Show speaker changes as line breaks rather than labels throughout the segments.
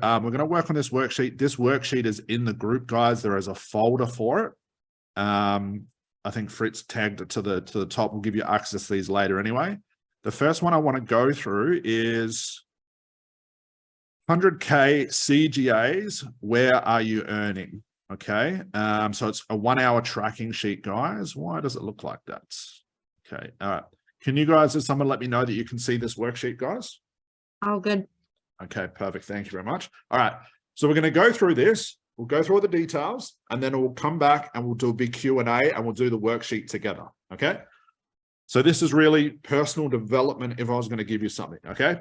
We're going to work on this worksheet. This worksheet is in the group, guys. There is a folder for it. I think Fritz tagged it to the top. We'll give you access to these later anyway. The first one I want to go through is 100K CGAs. Where are you earning? Okay. So it's a 1 hour tracking sheet, guys. Why does it look like that? Okay. All right. Can you guys, does someone let me know that you can see this worksheet, guys?
Oh, good.
Okay, perfect. Thank you very much. All right. So we're going to go through this. We'll go through all the details, and then we'll come back and we'll do a big Q&A, and we'll do the worksheet together. Okay. So this is really personal development if I was going to give you something. Okay.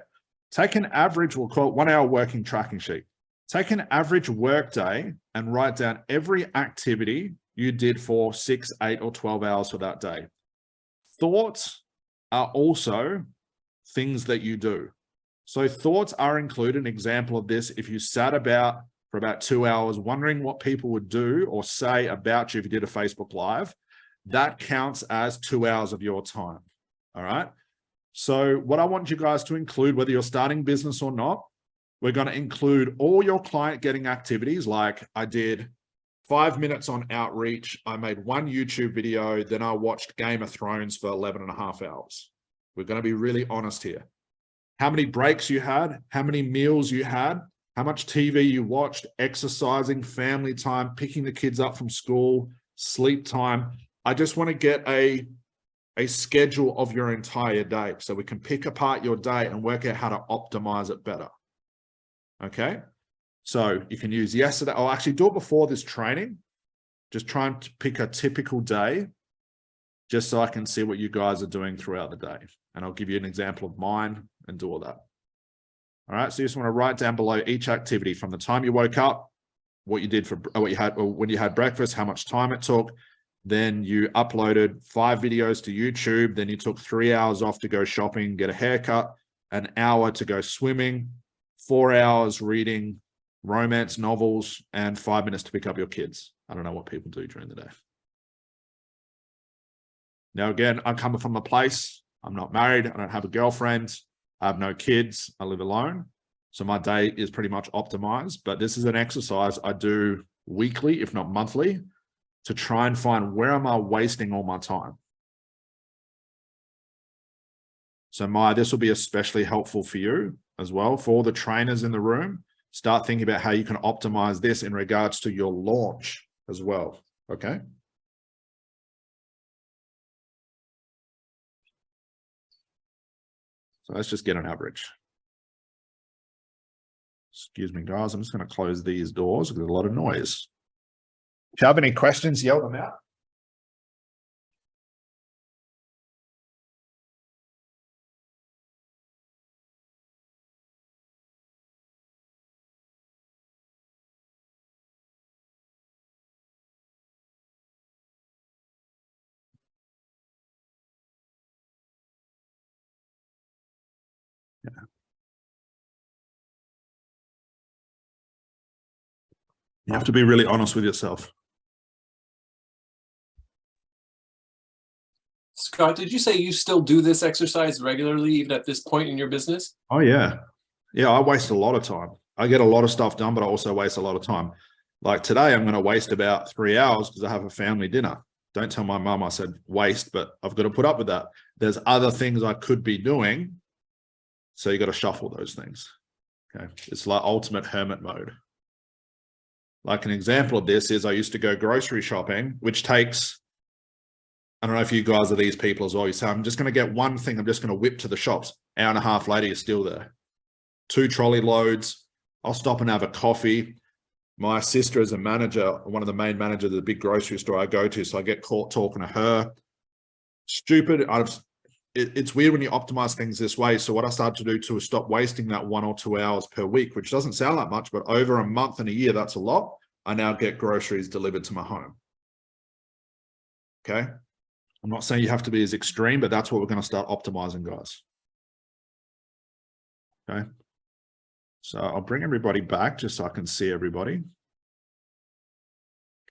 Take an average, we'll call it 1 hour working tracking sheet. Take an average work day and write down every activity you did for 6, 8, or 12 hours for that day. Thoughts are also things that you do. So thoughts are included. An example of this, if you sat for about 2 hours wondering what people would do or say about you if you did a Facebook Live, that counts as 2 hours of your time. All right. So what I want you guys to include, whether you're starting business or not, we're going to include all your client getting activities. Like I did 5 minutes on outreach. I made 1 YouTube video. Then I watched Game of Thrones for 11.5 hours. We're going to be really honest here. How many breaks you had, how many meals you had, how much TV you watched, exercising, family time, picking the kids up from school, sleep time. I just want to get a schedule of your entire day so we can pick apart your day and work out how to optimize it better. Okay. So you can use yesterday. I'll actually do it before this training. Just trying to pick a typical day just so I can see what you guys are doing throughout the day. And I'll give you an example of mine and do all that. All right. So you just want to write down below each activity from the time you woke up, what you did when you had breakfast, how much time it took. Then you uploaded 5 videos to YouTube. Then you took 3 hours off to go shopping, get a haircut, an hour to go swimming, 4 hours reading romance novels, and 5 minutes to pick up your kids. I don't know what people do during the day. Now, again, I come from a place, I'm not married, I don't have a girlfriend, I have no kids, I live alone. So my day is pretty much optimized, but this is an exercise I do weekly, if not monthly, to try and find where am I wasting all my time. So this will be especially helpful for you as well. For all the trainers in the room, start thinking about how you can optimize this in regards to your launch as well. Okay. So let's just get an average. Excuse me, guys. I'm just going to close these doors because there's a lot of noise. If you have any questions, yell them out. Yeah. You have to be really honest with yourself.
Scott, did you say you still do this exercise regularly, even at this point in your business?
Oh, yeah. Yeah, I waste a lot of time. I get a lot of stuff done, but I also waste a lot of time. Like today, I'm going to waste about 3 hours because I have a family dinner. Don't tell my mum I said waste, but I've got to put up with that. There's other things I could be doing. So you got to shuffle those things. Okay. It's like ultimate hermit mode. Like an example of this is I used to go grocery shopping, which takes, I don't know if you guys are these people as well. You say, I'm just going to get one thing. I'm just going to whip to the shops. Hour and a half later, you're still there. 2 trolley loads. I'll stop and have a coffee. My sister is a manager, one of the main managers of the big grocery store I go to. So I get caught talking to her. Stupid. It's weird when you optimize things this way. So what I started to do too is stop wasting that 1 or 2 hours per week, which doesn't sound like much, but over a month and a year, that's a lot. I now get groceries delivered to my home. Okay. I'm not saying you have to be as extreme, but that's what we're going to start optimizing, guys. Okay. So I'll bring everybody back just so I can see everybody.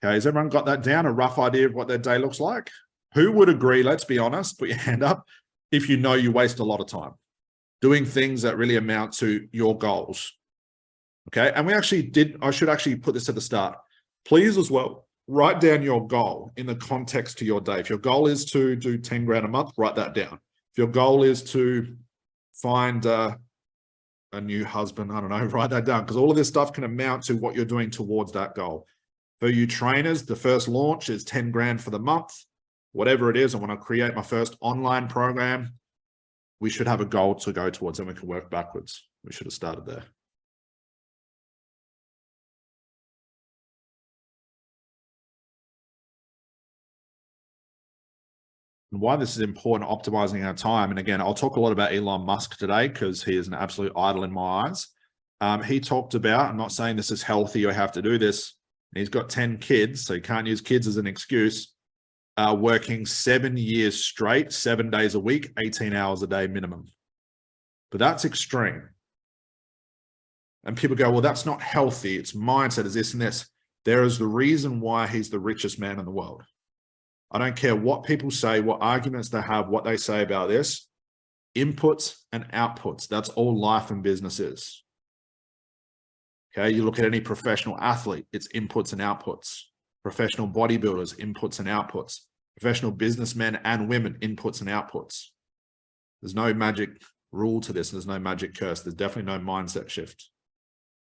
Okay. Has everyone got that down? A rough idea of what their day looks like? Who would agree? Let's be honest. Put your hand up. If you know you waste a lot of time doing things that really amount to your goals. Okay. And I should actually put this at the start. Please as well, write down your goal in the context to your day. If your goal is to do 10 grand a month, write that down. If your goal is to find a new husband, I don't know, write that down, because all of this stuff can amount to what you're doing towards that goal. For you trainers, the first launch is 10 grand for the month, whatever it is. I want to create my first online program. We should have a goal to go towards, and we can work backwards. We should have started there. And why this is important, optimizing our time. And again, I'll talk a lot about Elon Musk today because he is an absolute idol in my eyes. He talked about, I'm not saying this is healthy or have to do this, and he's got 10 kids, so you can't use kids as an excuse, working 7 years straight, 7 days a week, 18 hours a day minimum. But that's extreme. And people go, well, that's not healthy. It's mindset, is this and this. There is the reason why he's the richest man in the world. I don't care what people say, what arguments they have, what they say about this. Inputs and outputs. That's all life and business is. Okay, you look at any professional athlete, it's inputs and outputs. Professional bodybuilders, inputs and outputs. Professional businessmen and women, inputs and outputs. There's no magic rule to this. There's no magic curse. There's definitely no mindset shift.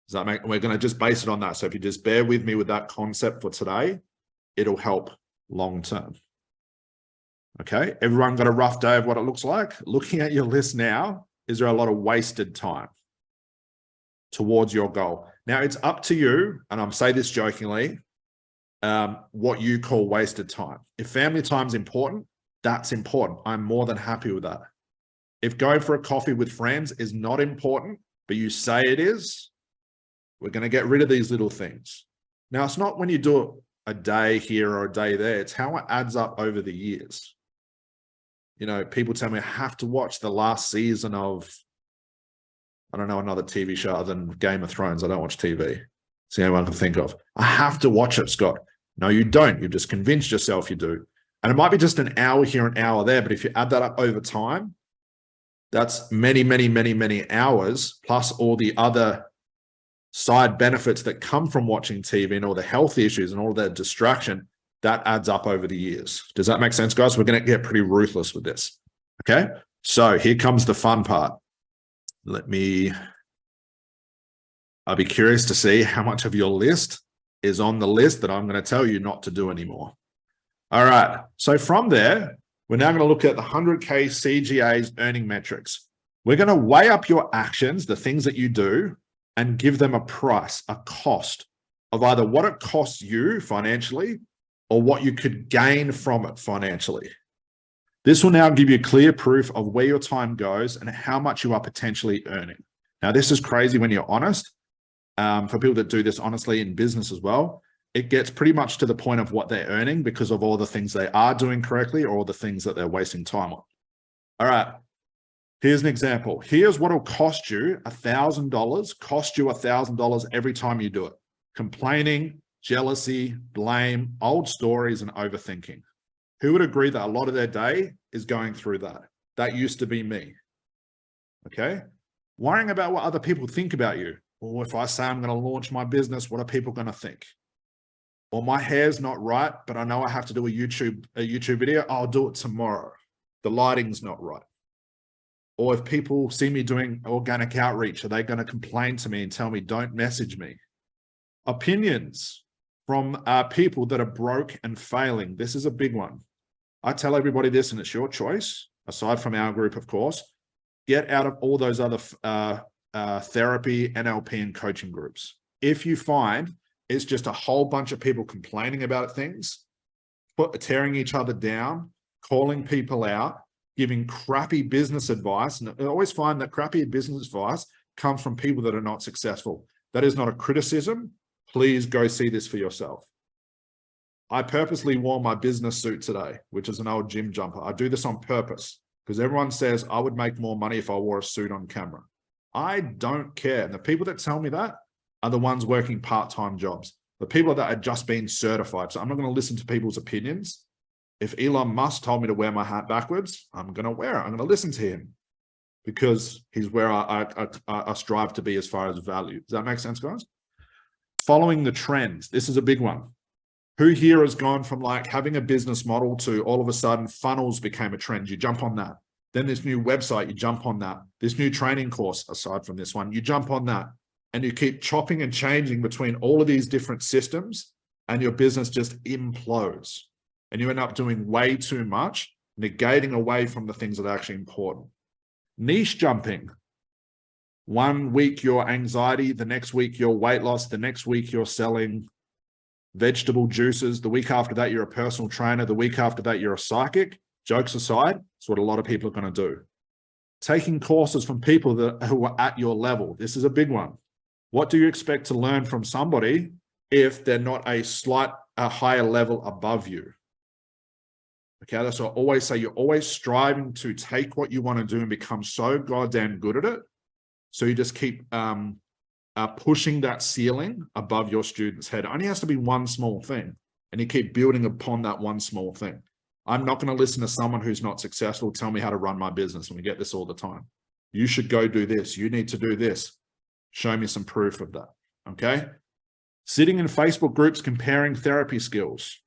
Does that make? We're going to just base it on that. So if you just bear with me with that concept for today, it'll help long term. Okay, everyone got a rough day of what it looks like? Looking at your list now, is there a lot of wasted time towards your goal? Now, it's up to you, and I'm saying this jokingly, what you call wasted time. If family time is important, that's important. I'm more than happy with that. If going for a coffee with friends is not important, but you say it is, we're going to get rid of these little things. Now, it's not when you do it a day here or a day there. It's how it adds up over the years. You know, people tell me I have to watch the last season of, I don't know, another TV show other than Game of Thrones. I don't watch TV. It's the only one I can think of. I have to watch it, Scott. No, you don't. You've just convinced yourself you do. And it might be just an hour here, an hour there, but if you add that up over time, that's many, many, many, many hours, plus all the other side benefits that come from watching TV and all the health issues and all the distraction. That adds up over the years. Does that make sense, guys? We're going to get pretty ruthless with this. Okay. So here comes the fun part. I'll be curious to see how much of your list is on the list that I'm going to tell you not to do anymore. All right. So from there, we're now going to look at the 100K CGA's earning metrics. We're going to weigh up your actions, the things that you do, and give them a price, a cost of either what it costs you financially or what you could gain from it financially. This will now give you clear proof of where your time goes and how much you are potentially earning. Now, this is crazy when you're honest. For people that do this honestly in business as well, it gets pretty much to the point of what they're earning because of all the things they are doing correctly or all the things that they're wasting time on. All right. Here's an example. Here's what will cost you $1,000 every time you do it. Complaining, jealousy, blame, old stories, and overthinking. Who would agree that a lot of their day is going through that? That used to be me. Okay. Worrying about what other people think about you. Or if I say I'm going to launch my business, what are people going to think? Or my hair's not right, but I know I have to do a YouTube video. I'll do it tomorrow. The lighting's not right. Or if people see me doing organic outreach, are they going to complain to me and tell me, don't message me? Opinions from people that are broke and failing. This is a big one. I tell everybody this, and it's your choice, aside from our group, of course. Get out of all those other therapy, NLP, and coaching groups. If you find it's just a whole bunch of people complaining about things, tearing each other down, calling people out, giving crappy business advice, and I always find that crappy business advice comes from people that are not successful. That is not a criticism. Please go see this for yourself. I purposely wore my business suit today, which is an old gym jumper. I do this on purpose because everyone says I would make more money if I wore a suit on camera. I don't care. And the people that tell me that are the ones working part-time jobs. The people that are just being certified. So I'm not going to listen to people's opinions. If Elon Musk told me to wear my hat backwards, I'm going to wear it. I'm going to listen to him. because he's where I strive to be as far as value. Does that make sense, guys? Following the trends. This is a big one. Who here has gone from like having a business model to all of a sudden funnels became a trend? You jump on that. Then this new website, you jump on that. This new training course, aside from this one, you jump on that. And you keep chopping and changing between all of these different systems, and your business just implodes. And you end up doing way too much, negating away from the things that are actually important. Niche jumping. 1 week your anxiety, the next week your weight loss, the next week you're selling vegetable juices, the week after that you're a personal trainer, the week after that you're a psychic. Jokes aside, it's what a lot of people are going to do. Taking courses from people who are at your level. This is a big one. What do you expect to learn from somebody if they're not a higher level above you? Okay, that's what I always say. You're always striving to take what you want to do and become so goddamn good at it. So you just keep pushing that ceiling above your student's head. It only has to be one small thing, and you keep building upon that one small thing. I'm not going to listen to someone who's not successful tell me how to run my business, and we get this all the time. You should go do this. You need to do this. Show me some proof of that, okay? Sitting in Facebook groups comparing therapy skills.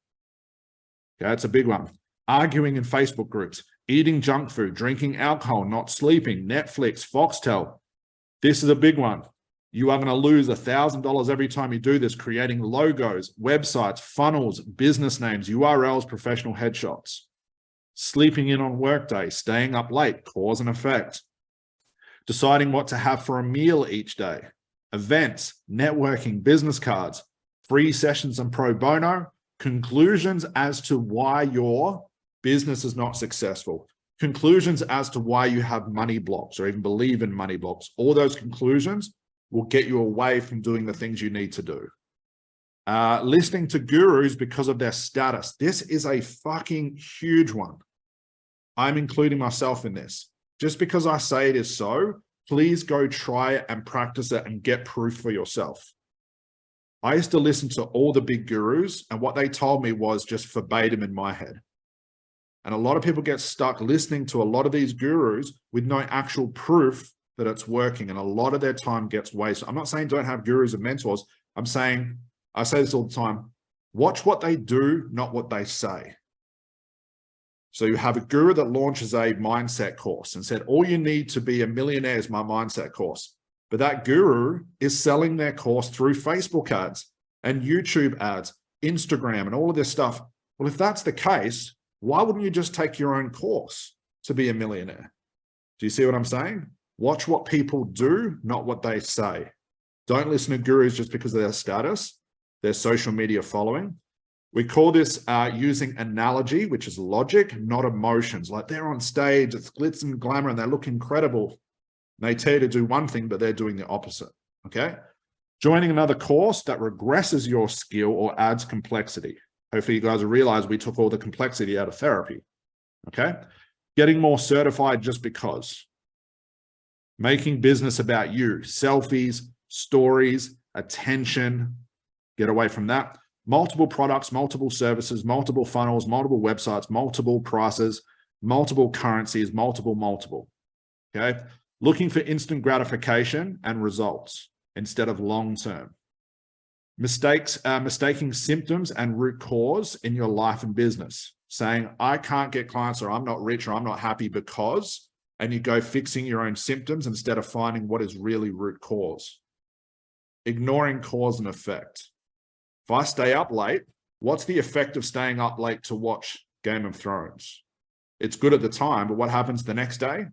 Okay, that's a big one. Arguing in Facebook groups, eating junk food, drinking alcohol, not sleeping, Netflix, Foxtel. This is a big one. You are going to lose $1,000 every time you do this, creating logos, websites, funnels, business names, URLs, professional headshots. Sleeping in on workday, staying up late, cause and effect. Deciding what to have for a meal each day. Events, networking, business cards, free sessions and pro bono. Conclusions as to why your business is not successful. Conclusions as to why you have money blocks or even believe in money blocks. All those conclusions will get you away from doing the things you need to do. Listening to gurus because of their status. This is a fucking huge one. I'm including myself in this. Just because I say it is so, please go try it and practice it and get proof for yourself. I used to listen to all the big gurus, and what they told me was just verbatim in my head. And a lot of people get stuck listening to a lot of these gurus with no actual proof that it's working, and a lot of their time gets wasted. I'm not saying don't have gurus and mentors. I'm saying, I say this all the time, watch what they do, not what they say. So you have a guru that launches a mindset course and said, all you need to be a millionaire is my mindset course. But that guru is selling their course through Facebook ads and YouTube ads, Instagram, and all of this stuff. Well, if that's the case, why wouldn't you just take your own course to be a millionaire? Do you see what I'm saying? Watch what people do, not what they say. Don't listen to gurus just because of their status, their social media following. We call this using analogy, which is logic, not emotions. Like they're on stage, it's glitz and glamour, and they look incredible. They tell you to do one thing, but they're doing the opposite, okay? Joining another course that regresses your skill or adds complexity. Hopefully you guys realize we took all the complexity out of therapy, okay? Getting more certified just because. Making business about you, selfies, stories, attention, get away from that. Multiple products, multiple services, multiple funnels, multiple websites, multiple prices, multiple currencies, multiple, okay? Looking for instant gratification and results instead of long-term. Mistaking symptoms and root cause in your life and business. Saying, I can't get clients, or I'm not rich, or I'm not happy because, and you go fixing your own symptoms instead of finding what is really root cause. Ignoring cause and effect. If I stay up late, what's the effect of staying up late to watch Game of Thrones? It's good at the time, but what happens the next day?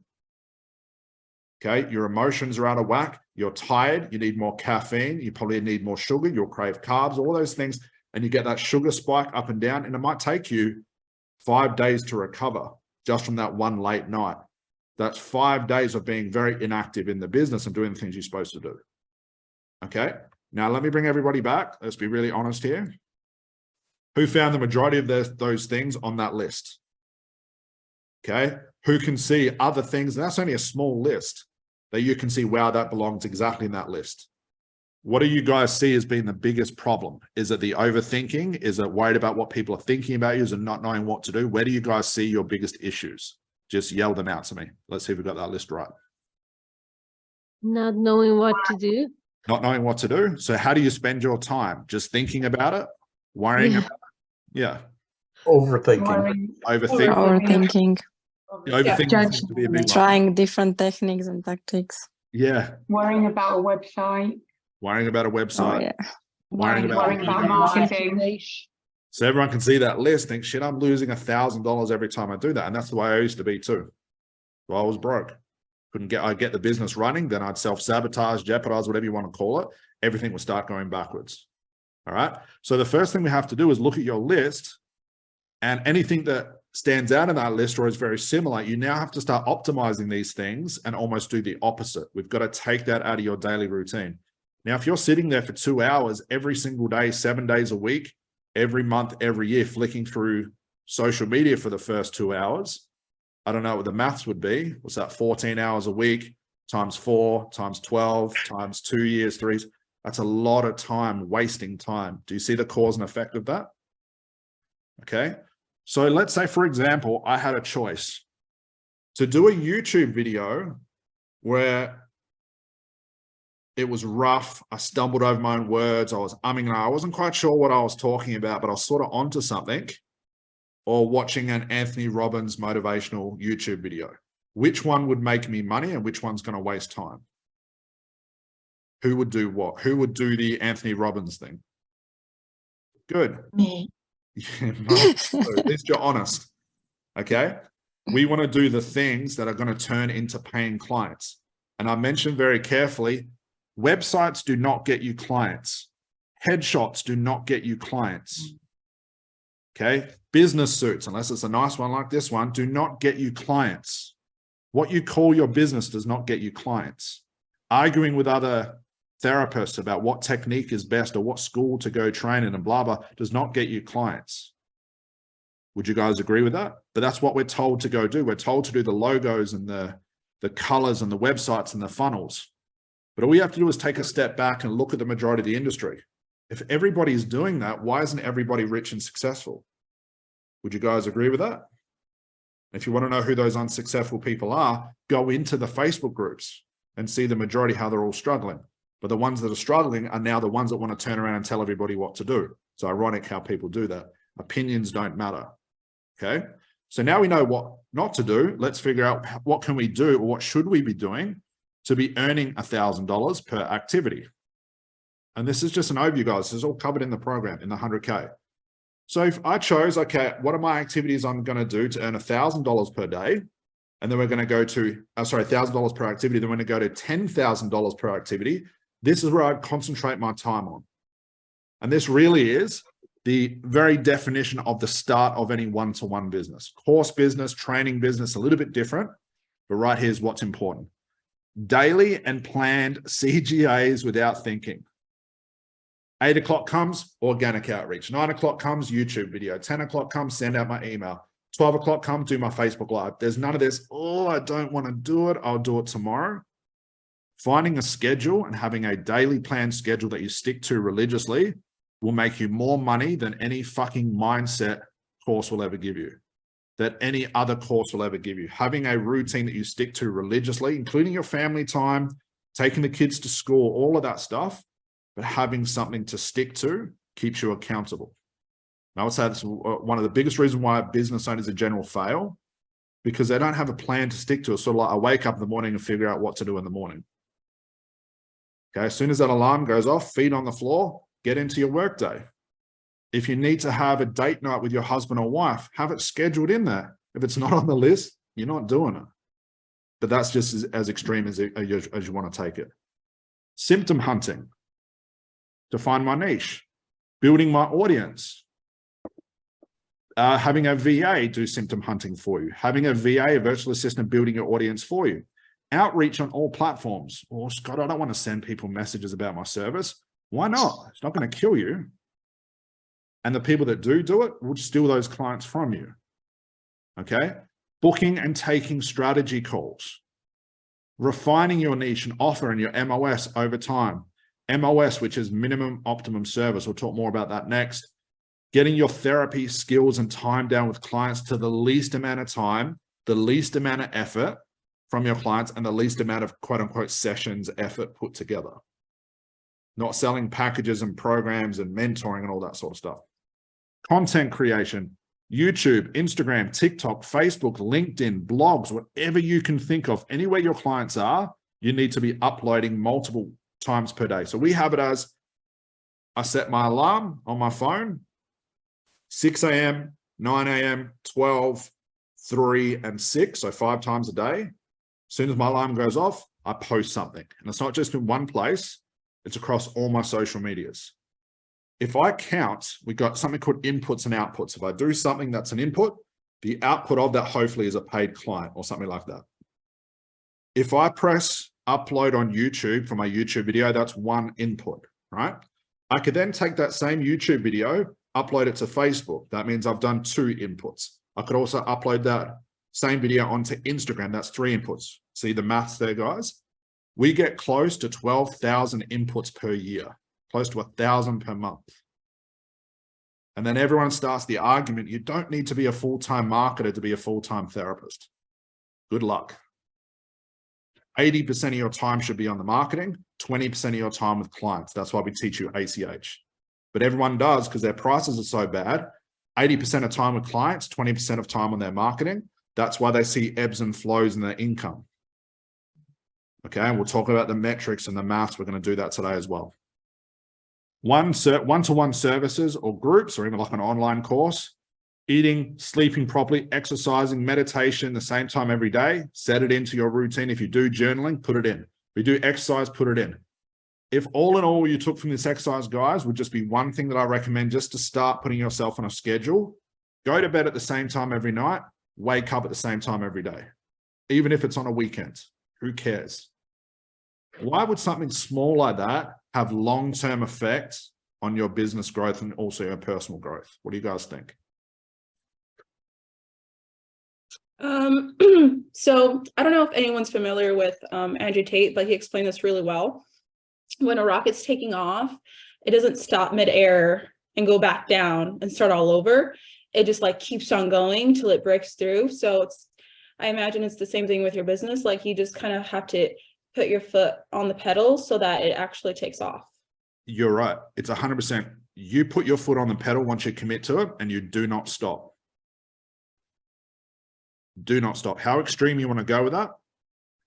Okay, your emotions are out of whack. You're tired. You need more caffeine. You probably need more sugar. You'll crave carbs, all those things. And you get that sugar spike up and down. And it might take you 5 days to recover just from that one late night. That's 5 days of being very inactive in the business and doing the things you're supposed to do. Okay, now let me bring everybody back. Let's be really honest here. Who found the majority of those things on that list? Okay, who can see other things? And that's only a small list that you can see, wow, that belongs exactly in that list. What do you guys see as being the biggest problem? Is it the overthinking? Is it worried about what people are thinking about you? Is it not knowing what to do? Where do you guys see your biggest issues? Just yell them out to me. Let's see if we've got that list right.
Not knowing what to do.
Not knowing what to do. So how do you spend your time? Just thinking about it? Worrying about it? Yeah.
Overthinking.
Overthinking.
Overthinking,
Overthinking seems to be a big one.
trying different techniques and tactics.
Yeah.
Worrying about a website,
Worrying about a
Oh
website.
yeah.
Worrying about
marketing.
So everyone can see that list, think, shit, I'm losing $1,000 every time I do that. And that's the way I used to be too. So I was broke. I'd get the business running, then I'd self-sabotage, jeopardize, whatever you want to call it. Everything would start going backwards. All right. So the first thing we have to do is look at your list, and anything that stands out in that list or is very similar, you now have to start optimizing these things and almost do the opposite. We've got to take that out of your daily routine. Now, if you're sitting there for 2 hours every single day, 7 days a week, every month, every year, flicking through social media for the first 2 hours, I don't know what the maths would be. What's that? 14 hours a week times 4 times 12 times 2 years, 3. That's a lot of time, wasting time. Do you see the cause and effect of that? Okay. So let's say, for example, I had a choice to do a YouTube video where it was rough. I stumbled over my own words. I was umming and I wasn't quite sure what I was talking about, but I was sort of onto something. Or watching an Anthony Robbins motivational YouTube video. Which one would make me money and which one's going to waste time? Who would do what? Who would do the Anthony Robbins thing? Good.
Me.
Yeah, at least you're honest. Okay. We want to do the things that are going to turn into paying clients. And I mentioned very carefully, websites do not get you clients. Headshots do not get you clients. Okay. Business suits, unless it's a nice one like this one, do not get you clients. What you call your business does not get you clients. Arguing with other therapists about what technique is best or what school to go train in and blah, blah, does not get you clients. Would you guys agree with that? But that's what we're told to go do. We're told to do the logos and the colors and the websites and the funnels. But all we have to do is take a step back and look at the majority of the industry. If everybody's doing that, why isn't everybody rich and successful? Would you guys agree with that? If you want to know who those unsuccessful people are, go into the Facebook groups and see the majority how they're all struggling. But the ones that are struggling are now the ones that want to turn around and tell everybody what to do. It's ironic how people do that. Opinions don't matter. Okay. So now we know what not to do. Let's figure out what can we do or what should we be doing to be earning $1,000 per activity. And this is just an overview, guys. This is all covered in the program, in the 100K. So if I chose, okay, what are my activities I'm going to do to earn $1,000 per day? And then we're going to go to, $1,000 per activity. Then we're going to go to $10,000 per activity. This is where I concentrate my time on. And this really is the very definition of the start of any one-to-one business. Course business, training business, a little bit different, but right here's what's important. Daily and planned CGAs without thinking. 8 o'clock comes, organic outreach. 9 o'clock comes, YouTube video. 10 o'clock comes, send out my email. 12 o'clock comes, do my Facebook Live. There's none of this, oh, I don't want to do it. I'll do it tomorrow. Finding a schedule and having a daily planned schedule that you stick to religiously will make you more money than any fucking mindset course will ever give you, that any other course will ever give you. Having a routine that you stick to religiously, including your family time, taking the kids to school, all of that stuff, but having something to stick to keeps you accountable. And I would say that's one of the biggest reasons why business owners in general fail, because they don't have a plan to stick to. It's sort of like I wake up in the morning and figure out what to do in the morning. Okay, as soon as that alarm goes off, feet on the floor, get into your workday. If you need to have a date night with your husband or wife, have it scheduled in there. If it's not on the list, you're not doing it. But that's just as extreme as you want to take it. Symptom hunting. To find my niche, building my audience, having a VA do symptom hunting for you, having a VA, a virtual assistant, building your audience for you, outreach on all platforms. Oh, Scott, I don't want to send people messages about my service. Why not? It's not going to kill you. And the people that do it will steal those clients from you. Okay. Booking and taking strategy calls, refining your niche and offer and your MOS over time. MOS, which is minimum optimum service. We'll talk more about that next. Getting your therapy skills and time down with clients to the least amount of time, the least amount of effort from your clients and the least amount of quote unquote sessions effort put together. Not selling packages and programs and mentoring and all that sort of stuff. Content creation, YouTube, Instagram, TikTok, Facebook, LinkedIn, blogs, whatever you can think of, anywhere your clients are, you need to be uploading multiple times per day. So we have it as, I set my alarm on my phone, 6 a.m., 9 a.m., 12, 3, and 6, so 5 times a day. As soon as my alarm goes off, I post something. And it's not just in one place, it's across all my social medias. If I count, we've got something called inputs and outputs. If I do something that's an input, the output of that hopefully is a paid client or something like that. If I press upload on YouTube for my YouTube video, that's one input, right? I could then take that same YouTube video, upload it to Facebook. That means I've done 2 inputs. I could also upload that same video onto Instagram. That's 3 inputs. See the maths there, guys? We get close to 12,000 inputs per year, close to 1,000 per month. And then everyone starts the argument, you don't need to be a full-time marketer to be a full-time therapist. Good luck. 80% of your time should be on the marketing, 20% of your time with clients. That's why we teach you ACH. But everyone does, because their prices are so bad, 80% of time with clients, 20% of time on their marketing. That's why they see ebbs and flows in their income. Okay, and we'll talk about the metrics and the maths. We're going to do that today as well. One-to-one services or groups, or even like an online course, eating, sleeping properly, exercising, meditation the same time every day, set it into your routine. If you do journaling, put it in. If you do exercise, put it in. If all in all you took from this exercise, guys, would just be one thing that I recommend just to start putting yourself on a schedule, go to bed at the same time every night, wake up at the same time every day. Even if it's on a weekend, who cares? Why would something small like that have long-term effects on your business growth and also your personal growth? What do you guys think?
So I don't know if anyone's familiar with Andrew Tate, but he explained this really well. When a rocket's taking off, it doesn't stop midair and go back down and start all over. It just like keeps on going till it breaks through. So I imagine it's the same thing with your business. Like you just kind of have to put your foot on the pedal so that it actually takes off.
You're right. It's 100%. You put your foot on the pedal once you commit to it and you do not stop. Do not stop. How extreme you want to go with that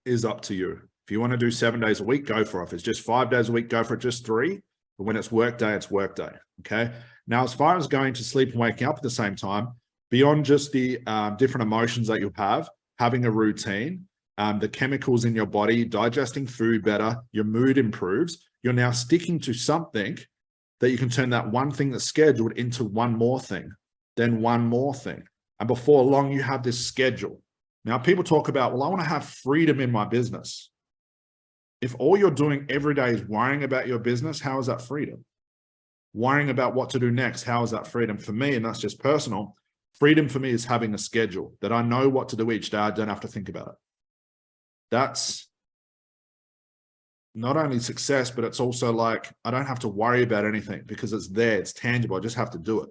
is up to you. If you want to do 7 days a week, go for it. If it's just 5 days a week, go for it just 3. But when it's work day, it's work day. Okay. Now, as far as going to sleep and waking up at the same time, beyond just the different emotions that you have, having a routine, the chemicals in your body, digesting food better, your mood improves, you're now sticking to something that you can turn that one thing that's scheduled into one more thing, then one more thing. And before long, you have this schedule. Now, people talk about, well, I want to have freedom in my business. If all you're doing every day is worrying about your business, how is that freedom? Worrying about what to do next, how is that freedom? For me, and that's just personal, freedom for me is having a schedule that I know what to do each day. I don't have to think about it. That's not only success, but it's also like, I don't have to worry about anything because it's there, it's tangible. I just have to do it.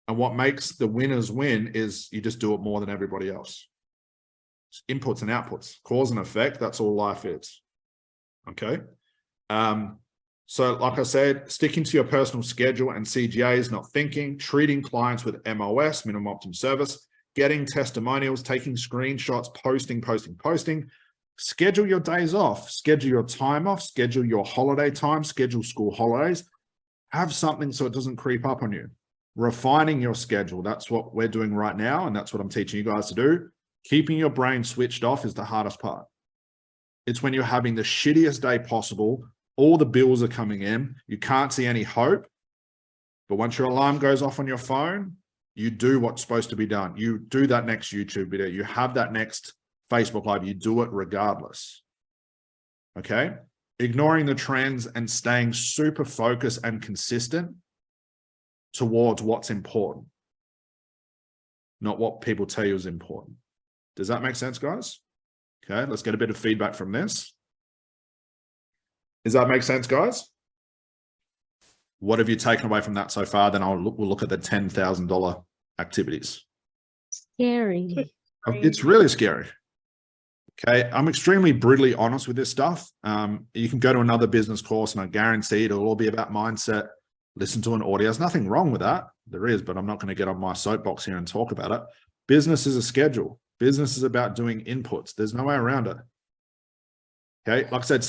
And what makes the winners win is you just do it more than everybody else. It's inputs and outputs, cause and effect. That's all life is. Okay. So like I said, sticking to your personal schedule and CGAs, not thinking, treating clients with MOS, minimum optimum service, getting testimonials, taking screenshots, posting. Schedule your days off, schedule your time off, schedule your holiday time, schedule school holidays. Have something so it doesn't creep up on you. Refining your schedule. That's what we're doing right now. And that's what I'm teaching you guys to do. Keeping your brain switched off is the hardest part. It's when you're having the shittiest day possible. All the bills are coming in. You can't see any hope. But once your alarm goes off on your phone, you do what's supposed to be done. You do that next YouTube video. You have that next Facebook Live. You do it regardless. Okay? Ignoring the trends and staying super focused and consistent towards what's important, not what people tell you is important. Does that make sense, guys? Okay, let's get a bit of feedback from this. Does that make sense, guys? What have you taken away from that so far? Then we'll look at the $10,000 activities.
Scary.
It's really scary. Okay, I'm extremely brutally honest with this stuff. You can go to another business course and I guarantee it'll all be about mindset. Listen to an audio. There's nothing wrong with that. There is, but I'm not going to get on my soapbox here and talk about it. Business is a schedule. Business is about doing inputs. There's no way around it. Okay, like I said,